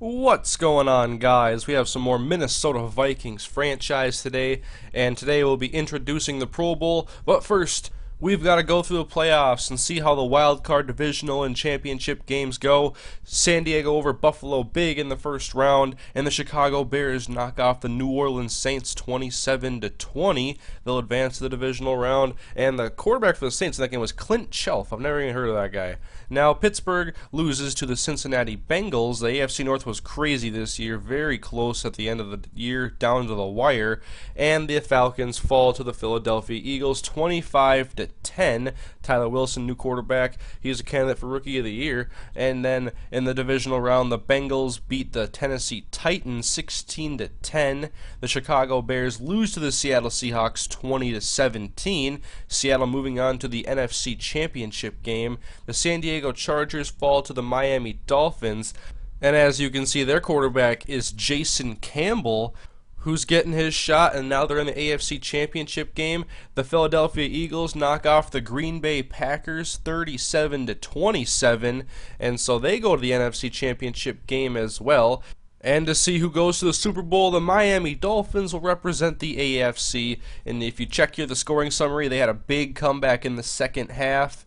What's going on, guys? We have some more Minnesota Vikings franchise today, and today we'll be introducing the Pro Bowl. But first, we've got to go through the playoffs and see how the wild card, divisional, and championship games go. San Diego over Buffalo big in the first round, and the Chicago Bears knock off the New Orleans Saints 27-20. They'll advance to the divisional round, and the quarterback for the Saints in that game was Clint Chelf. I've never even heard of that guy. Now, Pittsburgh loses to the Cincinnati Bengals. The AFC North was crazy this year, very close at the end of the year, down to the wire. And the Falcons fall to the Philadelphia Eagles 25-10. Tyler Wilson, new quarterback, he's a candidate for Rookie of the Year. And then in the divisional round, the Bengals beat the Tennessee Titans 16-10. The Chicago Bears lose to the Seattle Seahawks 20-17. Seattle moving on to the NFC Championship game. The San Diego Chargers fall to the Miami Dolphins, and as you can see, their quarterback is Jason Campbell, who's getting his shot, and now they're in the AFC Championship game. The Philadelphia Eagles knock off the Green Bay Packers 37-27, and so they go to the NFC Championship game as well. And to see who goes to the Super Bowl, the Miami Dolphins will represent the AFC. And if you check here the scoring summary, they had a big comeback in the second half.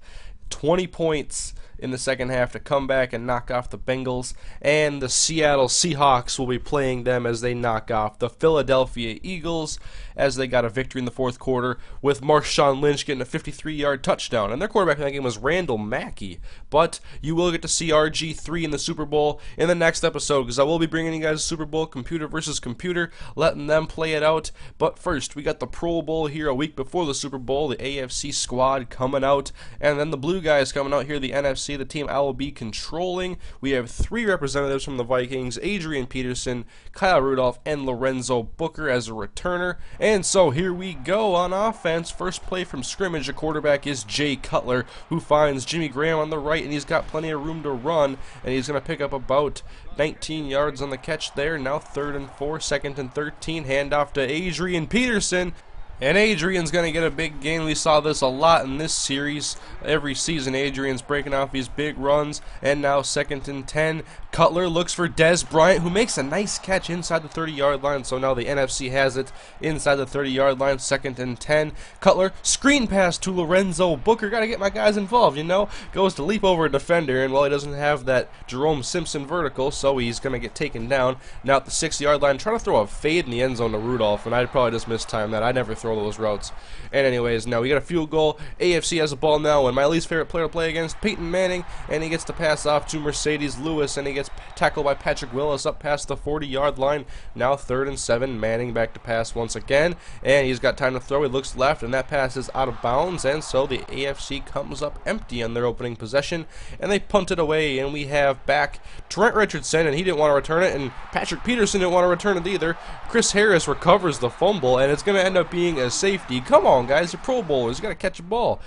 20 points in the second half to come back and knock off the Bengals, and the Seattle Seahawks will be playing them as they knock off the Philadelphia Eagles as they got a victory in the fourth quarter with Marshawn Lynch getting a 53-yard touchdown. And their quarterback in that game was Randall Mackey. But you will get to see RG3 in the Super Bowl in the next episode, because I will be bringing you guys Super Bowl computer versus computer, letting them play it out. But first, we got the Pro Bowl here a week before the Super Bowl, the AFC squad coming out, and then the blue guys coming out here, the NFC, the team I will be controlling. We have three representatives from the Vikings: Adrian Peterson, Kyle Rudolph, and Lorenzo Booker as a returner. And so here we go on offense. First play from scrimmage, the quarterback is Jay Cutler, who finds Jimmy Graham on the right, and he's got plenty of room to run, and he's going to pick up about 19 yards on the catch there. Now 3rd and 4, 2nd and 13, handoff to Adrian Peterson. And Adrian's going to get a big gain. We saw this a lot in this series. Every season, Adrian's breaking off these big runs. And now 2nd and 10. Cutler looks for Dez Bryant, who makes a nice catch inside the 30-yard line. So now the NFC has it inside the 30-yard line. 2nd and 10. Cutler, screen pass to Lorenzo Booker. Got to get my guys involved, you know. Goes to leap over a defender, and well, he doesn't have that Jerome Simpson vertical, so he's going to get taken down. Now at the 6-yard line, trying to throw a fade in the end zone to Rudolph, and I probably just mistimed that. I never throw those routes. And anyways, now we got a field goal. AFC has the ball now, and my least favorite player to play against, Peyton Manning, and he gets to pass off to Mercedes Lewis, and he gets tackled by Patrick Willis up past the 40-yard line. Now 3rd and 7, Manning back to pass once again, and he's got time to throw. He looks left, and that pass is out of bounds, and so the AFC comes up empty on their opening possession, and they punt it away, and we have back Trent Richardson, and he didn't want to return it, and Patrick Peterson didn't want to return it either. Chris Harris recovers the fumble, and it's going to end up being a safety. Come on, guys, you're Pro Bowlers. You got to catch a ball.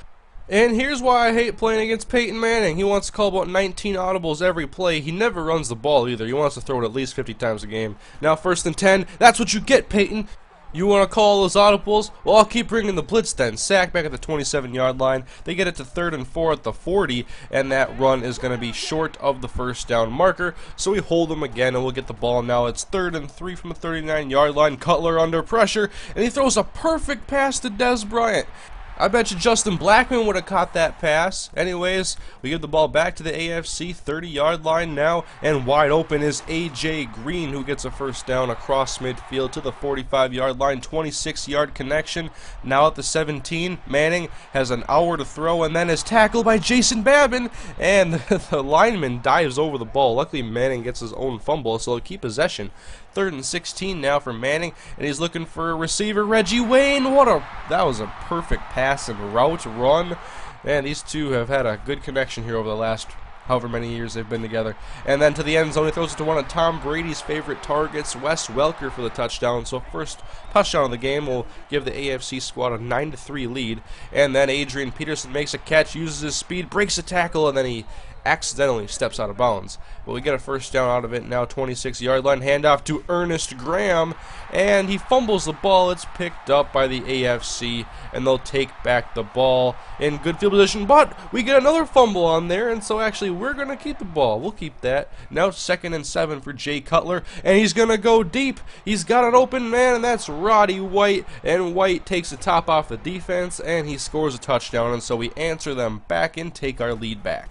And here's why I hate playing against Peyton Manning. He wants to call about 19 audibles every play. He never runs the ball either. He wants to throw it at least 50 times a game. Now 1st and 10. That's what you get, Peyton. You want to call those audibles? Well, I'll keep bringing the blitz then. Sack back at the 27-yard line. They get it to 3rd and 4 at the 40, and that run is going to be short of the first down marker. So we hold them again, and we'll get the ball now. It's 3rd and 3 from the 39-yard line. Cutler under pressure, and he throws a perfect pass to Dez Bryant. I bet you Justin Blackman would have caught that pass. Anyways, we give the ball back to the AFC 30-yard line now, and wide open is A.J. Green, who gets a first down across midfield to the 45-yard line, 26-yard connection. Now at the 17, Manning has an hour to throw, and then is tackled by Jason Babin, and the lineman dives over the ball. Luckily, Manning gets his own fumble, so he'll keep possession. 3rd and 16 now for Manning, and he's looking for a receiver, Reggie Wayne. That was a perfect pass and route run. Man, these two have had a good connection here over the last however many years they've been together. And then to the end zone, he throws it to one of Tom Brady's favorite targets, Wes Welker, for the touchdown. So first touchdown of the game will give the AFC squad a 9-3 lead. And then Adrian Peterson makes a catch, uses his speed, breaks a tackle, and then he accidentally steps out of bounds. But we get a first down out of it now, 26-yard line, handoff to Ernest Graham, and he fumbles the ball. It's picked up by the AFC, and they'll take back the ball in good field position, but we get another fumble on there, and so actually we're going to keep the ball. We'll keep that. Now 2nd and 7 for Jay Cutler, and he's going to go deep. He's got an open man, and that's Roddy White, and White takes the top off the defense, and he scores a touchdown, and so we answer them back and take our lead back.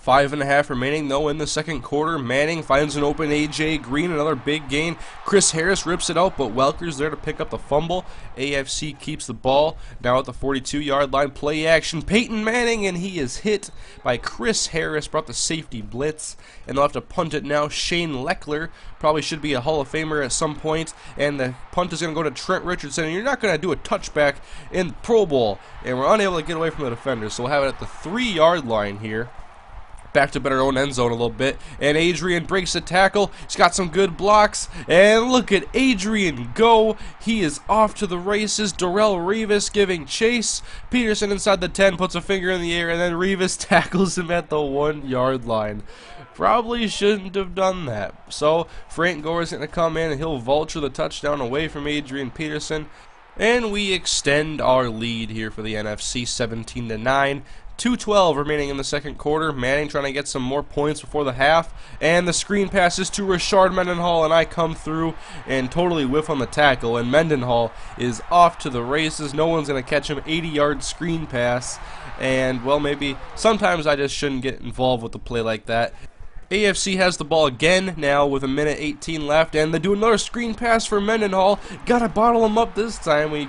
5.5 remaining though in the second quarter. Manning finds an open A.J. Green, another big gain. Chris Harris rips it out, but Welker's there to pick up the fumble. AFC keeps the ball now at the 42-yard line. Play action, Peyton Manning, and he is hit by Chris Harris, brought the safety blitz, and they'll have to punt it now. Shane Leckler probably should be a Hall of Famer at some point, and the punt is going to go to Trent Richardson, and you're not going to do a touchback in the Pro Bowl, and we're unable to get away from the defender, so we'll have it at the 3-yard line here. Back to better own end zone a little bit, and Adrian breaks the tackle. He's got some good blocks, and look at Adrian go. He is off to the races. Darrelle Revis giving chase. Peterson inside the 10 puts a finger in the air, and then Revis tackles him at the 1-yard line. Probably shouldn't have done that. So Frank Gore is going to come in, and he'll vulture the touchdown away from Adrian Peterson, and we extend our lead here for the NFC, 17-9. 2:12 remaining in the second quarter. Manning trying to get some more points before the half, and the screen passes to Rashard Mendenhall, and I come through and totally whiff on the tackle, and Mendenhall is off to the races. No one's going to catch him. 80-yard screen pass, and well, maybe sometimes I just shouldn't get involved with a play like that. AFC has the ball again now with 1:18 left, and they do another screen pass for Mendenhall. Gotta bottle him up this time. He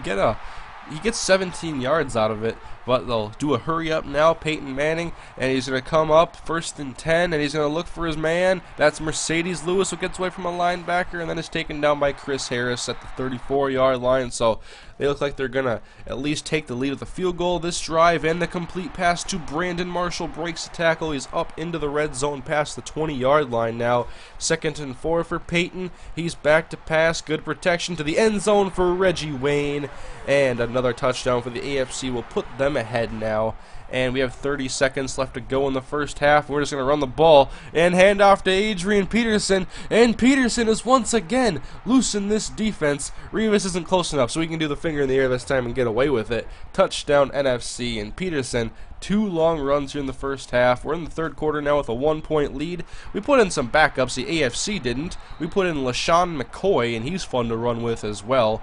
gets 17 yards out of it, but they'll do a hurry up now. Peyton Manning, and he's going to come up 1st and 10, and he's going to look for his man. That's Mercedes Lewis, who gets away from a linebacker, and then is taken down by Chris Harris at the 34-yard line. So they look like they're going to at least take the lead with a field goal this drive, and the complete pass to Brandon Marshall breaks the tackle. He's up into the red zone past the 20-yard line now. 2nd and 4 for Peyton. He's back to pass. Good protection to the end zone for Reggie Wayne, and another touchdown for the AFC will put them ahead now. And we have 30 seconds left to go in the first half. We're just going to run the ball and hand off to Adrian Peterson, and Peterson is once again loose in this defense. Revis isn't close enough, so we can do the finger in the air this time and get away with it. Touchdown NFC, and Peterson, 2 long runs here in the first half. We're in the third quarter now with a 1-point lead. We put in some backups. The AFC didn't. We put in LaShawn McCoy, and he's fun to run with as well.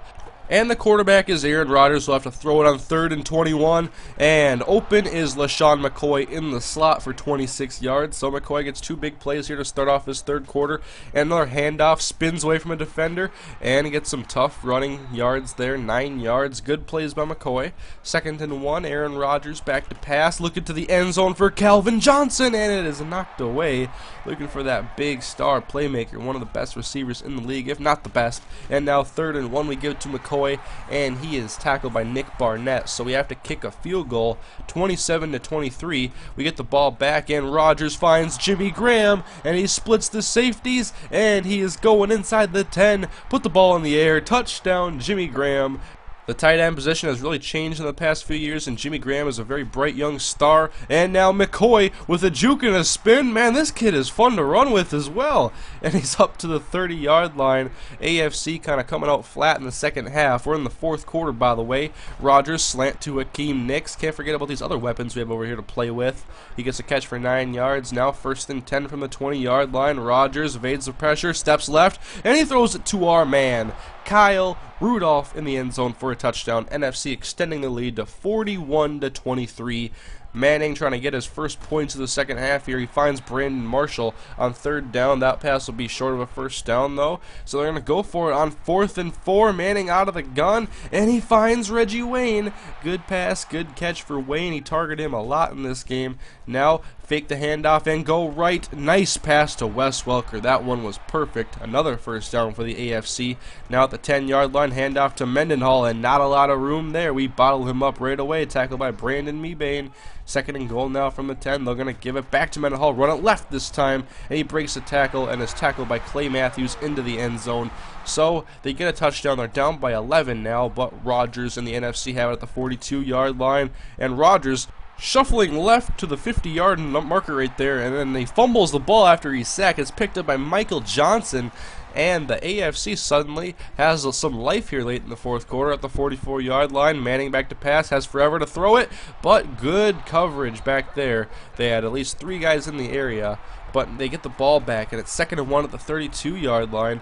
And the quarterback is Aaron Rodgers, so we'll have to throw it on 3rd and 21. And open is LaShawn McCoy in the slot for 26 yards. So McCoy gets 2 big plays here to start off his third quarter. And another handoff, spins away from a defender, and gets some tough running yards there, 9 yards. Good plays by McCoy. 2nd and 1, Aaron Rodgers back to pass, looking to the end zone for Calvin Johnson, and it is knocked away. Looking for that big star playmaker, one of the best receivers in the league, if not the best. And now 3rd and 1, we give it to McCoy, and he is tackled by Nick Barnett, so we have to kick a field goal. 27-23. We get the ball back, and Rodgers finds Jimmy Graham, and he splits the safeties, and he is going inside the 10. Put the ball in the air. Touchdown, Jimmy Graham. The tight end position has really changed in the past few years, and Jimmy Graham is a very bright young star. And now McCoy with a juke and a spin. Man, this kid is fun to run with as well. And he's up to the 30-yard line. AFC kind of coming out flat in the second half. We're in the fourth quarter, by the way. Rodgers slant to Hakeem Nicks. Can't forget about these other weapons we have over here to play with. He gets a catch for 9 yards. Now 1st and 10 from the 20-yard line. Rodgers evades the pressure, steps left, and he throws it to our man, Kyle Rudolph, in the end zone for a touchdown. NFC extending the lead to 41-23. Manning trying to get his first points of the second half here. He finds Brandon Marshall on 3rd down. That pass will be short of a first down, though. So they're going to go for it on 4th and 4. Manning out of the gun, and he finds Reggie Wayne. Good pass, good catch for Wayne. He targeted him a lot in this game. Now fake the handoff and go right. Nice pass to Wes Welker. That one was perfect. Another first down for the AFC. Now at the 10-yard line, handoff to Mendenhall, and not a lot of room there. We bottle him up right away. Tackled by Brandon Mebane. 2nd and goal now from the 10. They're going to give it back to Mendenhall. Run it left this time, and he breaks the tackle and is tackled by Clay Matthews into the end zone. So they get a touchdown. They're down by 11 now, but Rodgers and the NFC have it at the 42-yard line, and Rodgers shuffling left to the 50-yard marker right there, and then he fumbles the ball after he's sacked. It's picked up by Michael Johnson, and the AFC suddenly has some life here late in the fourth quarter at the 44-yard line. Manning back to pass, has forever to throw it, but good coverage back there. They had at least 3 guys in the area, but they get the ball back, and it's 2nd and 1 at the 32-yard line.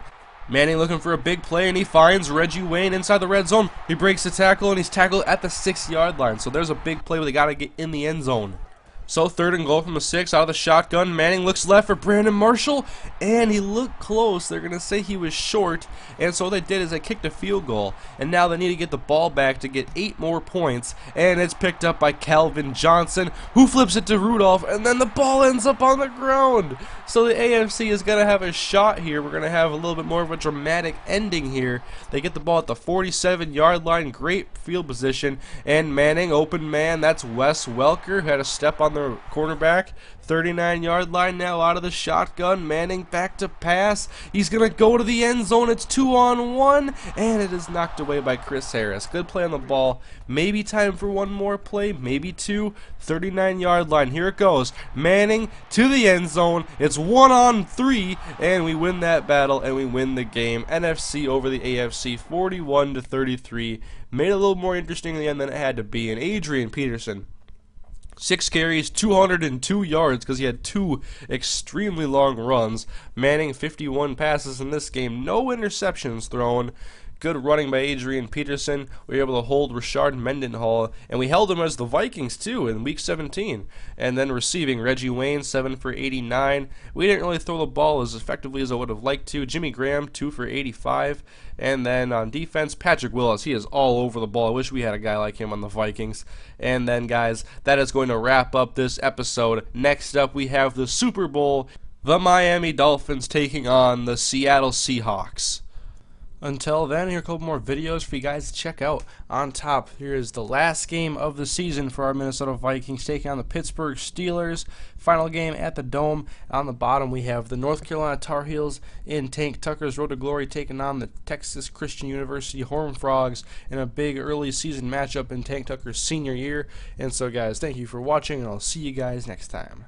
Manning looking for a big play, and he finds Reggie Wayne inside the red zone. He breaks the tackle, and he's tackled at the 6-yard line. So there's a big play where they got to get in the end zone. So 3rd and goal from the 6, out of the shotgun. Manning looks left for Brandon Marshall, and he looked close. They're going to say he was short, and so what they did is they kicked a field goal. And now they need to get the ball back to get 8 more points, and it's picked up by Calvin Johnson, who flips it to Rudolph, and then the ball ends up on the ground. So the AFC is going to have a shot here. We're going to have a little bit more of a dramatic ending here. They get the ball at the 47-yard line, great field position, and Manning, open man, that's Wes Welker, who had a step on the cornerback. 39-yard line now out of the shotgun. Manning back to pass. He's going to go to the end zone. It's 2-on-1, and it is knocked away by Chris Harris. Good play on the ball. Maybe time for one more play, maybe 2. 39-yard line. Here it goes. Manning to the end zone. It's 1-on-3, and we win that battle, and we win the game. NFC over the AFC 41-33. Made it a little more interesting in the end than it had to be. And Adrian Peterson, 6 carries, 202 yards because he had 2 extremely long runs. Manning, 51 passes in this game, no interceptions thrown. Good running by Adrian Peterson. We were able to hold Rashard Mendenhall, and we held him as the Vikings too in Week 17. And then receiving, Reggie Wayne, 7 for 89. We didn't really throw the ball as effectively as I would have liked to. Jimmy Graham, 2 for 85. And then on defense, Patrick Willis, he is all over the ball. I wish we had a guy like him on the Vikings. And then, guys, that is going to wrap up this episode. Next up, we have the Super Bowl, the Miami Dolphins taking on the Seattle Seahawks. Until then, here are a couple more videos for you guys to check out. On top, here is the last game of the season for our Minnesota Vikings taking on the Pittsburgh Steelers. Final game at the Dome. On the bottom, we have the North Carolina Tar Heels in Tank Tucker's Road to Glory taking on the Texas Christian University Horned Frogs in a big early season matchup in Tank Tucker's senior year. And so, guys, thank you for watching, and I'll see you guys next time.